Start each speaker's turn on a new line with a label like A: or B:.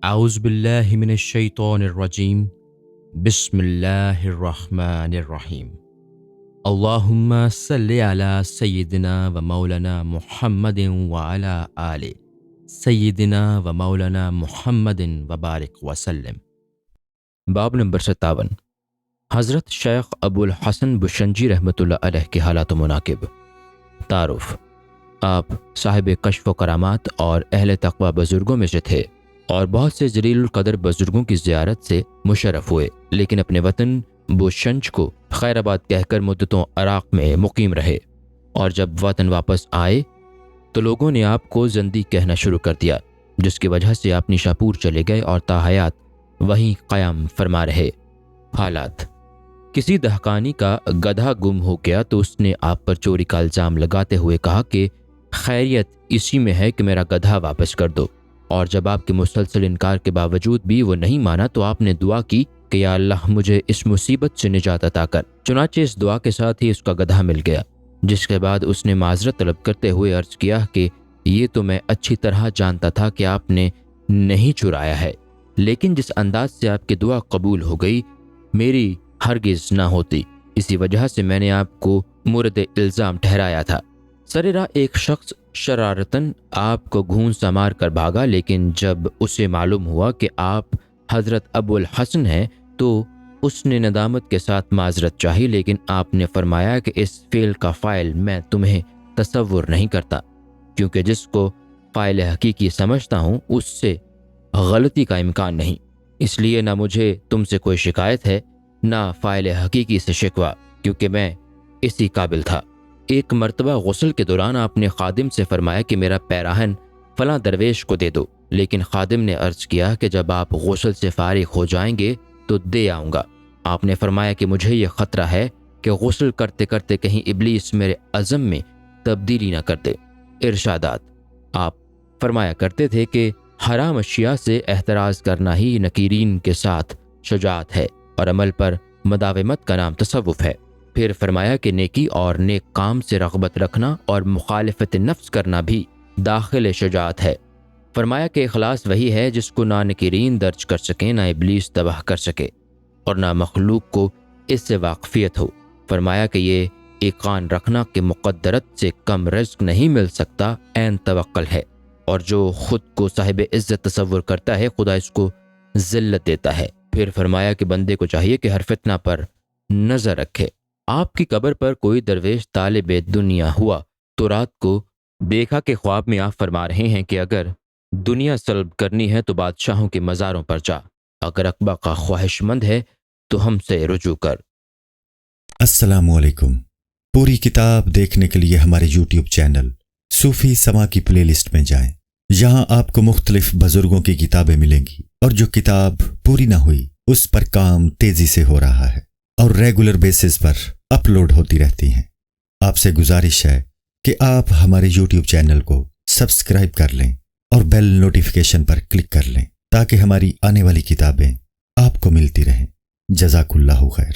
A: اعوذ باللہ من الشیطان الرجیم بسم اللہ الرحمن الرحیم اللہم صلی علی سیدنا و مولانا محمد وعلی آل سیدنا و مولانا محمد وبارک وسلم۔ باب نمبر 57۔ حضرت شیخ ابو الحسن بشنجی رحمۃ اللہ علیہ کے حالات و مناقب۔ تعارف: آپ صاحب کشف و کرامات اور اہل تقوی بزرگوں میں سے تھے اور بہت سے جلیل القدر بزرگوں کی زیارت سے مشرف ہوئے، لیکن اپنے وطن بوشنج کو خیر آباد کہہ کر مدتوں عراق میں مقیم رہے، اور جب وطن واپس آئے تو لوگوں نے آپ کو زندیق کہنا شروع کر دیا، جس کی وجہ سے آپ نیشاپور چلے گئے اور تاحیات وہیں قیام فرما رہے۔ حالات: کسی دہقانی کا گدھا گم ہو گیا تو اس نے آپ پر چوری کا الزام لگاتے ہوئے کہا کہ خیریت اسی میں ہے کہ میرا گدھا واپس کر دو، اور جب آپ کے مسلسل انکار کے باوجود بھی وہ نہیں مانا تو آپ نے دعا کی کہ یا اللہ مجھے اس مصیبت سے نجات عطا کر۔ چنانچہ اس دعا کے ساتھ ہی اس کا گدھا مل گیا، جس کے بعد اس نے معذرت طلب کرتے ہوئے عرض کیا کہ یہ تو میں اچھی طرح جانتا تھا کہ آپ نے نہیں چرایا ہے، لیکن جس انداز سے آپ کی دعا قبول ہو گئی میری ہرگز نہ ہوتی، اسی وجہ سے میں نے آپ کو مورد الزام ٹھہرایا تھا۔ سر راہ ایک شخص شرارتاً آپ کو گھونسا مار کر بھاگا، لیکن جب اسے معلوم ہوا کہ آپ حضرت ابو الحسن ہیں تو اس نے ندامت کے ساتھ معذرت چاہی، لیکن آپ نے فرمایا کہ اس فعل کا فاعل میں تمہیں تصور نہیں کرتا، کیونکہ جس کو فاعل حقیقی سمجھتا ہوں اس سے غلطی کا امکان نہیں، اس لیے نہ مجھے تم سے کوئی شکایت ہے نہ فاعل حقیقی سے شکوہ، کیونکہ میں اسی قابل تھا۔ ایک مرتبہ غسل کے دوران آپ نے خادم سے فرمایا کہ میرا پیراہن فلاں درویش کو دے دو، لیکن خادم نے عرض کیا کہ جب آپ غسل سے فارغ ہو جائیں گے تو دے آؤں گا۔ آپ نے فرمایا کہ مجھے یہ خطرہ ہے کہ غسل کرتے کرتے کہیں ابلیس میرے عزم میں تبدیلی نہ کر دے۔ ارشادات: آپ فرمایا کرتے تھے کہ حرام اشیاء سے احتراز کرنا ہی نکیرین کے ساتھ شجاعت ہے، اور عمل پر مداومت کا نام تصوف ہے۔ پھر فرمایا کہ نیکی اور نیک کام سے رغبت رکھنا اور مخالفت نفس کرنا بھی داخل شجاعت ہے۔ فرمایا کہ اخلاص وہی ہے جس کو نہ نکیرین درج کر سکیں، نہ ابلیس تباہ کر سکے، اور نہ مخلوق کو اس سے واقفیت ہو۔ فرمایا کہ یہ ایقان رکھنا کہ مقدرت سے کم رزق نہیں مل سکتا عین توکل ہے، اور جو خود کو صاحب عزت تصور کرتا ہے خدا اس کو ذلت دیتا ہے۔ پھر فرمایا کہ بندے کو چاہیے کہ ہر فتنہ پر نظر رکھے۔ آپ کی قبر پر کوئی درویش طالب دنیا ہوا تو رات کو دیکھا کہ خواب میں آپ فرما رہے ہیں کہ اگر دنیا سلب کرنی ہے تو بادشاہوں کے مزاروں پر جا، اگر عقبہ کا خواہش مند ہے تو ہم سے رجوع کر۔
B: السلام علیکم۔ پوری کتاب دیکھنے کے لیے ہمارے یوٹیوب چینل صوفی سما کی پلے لسٹ میں جائیں۔ یہاں آپ کو مختلف بزرگوں کی کتابیں ملیں گی، اور جو کتاب پوری نہ ہوئی اس پر کام تیزی سے ہو رہا ہے اور ریگولر بیسس پر اپلوڈ ہوتی رہتی ہیں۔ آپ سے گزارش ہے کہ آپ ہمارے یوٹیوب چینل کو سبسکرائب کر لیں اور بیل نوٹیفیکیشن پر کلک کر لیں تاکہ ہماری آنے والی کتابیں آپ کو ملتی رہیں۔ جزاک اللہ خیر۔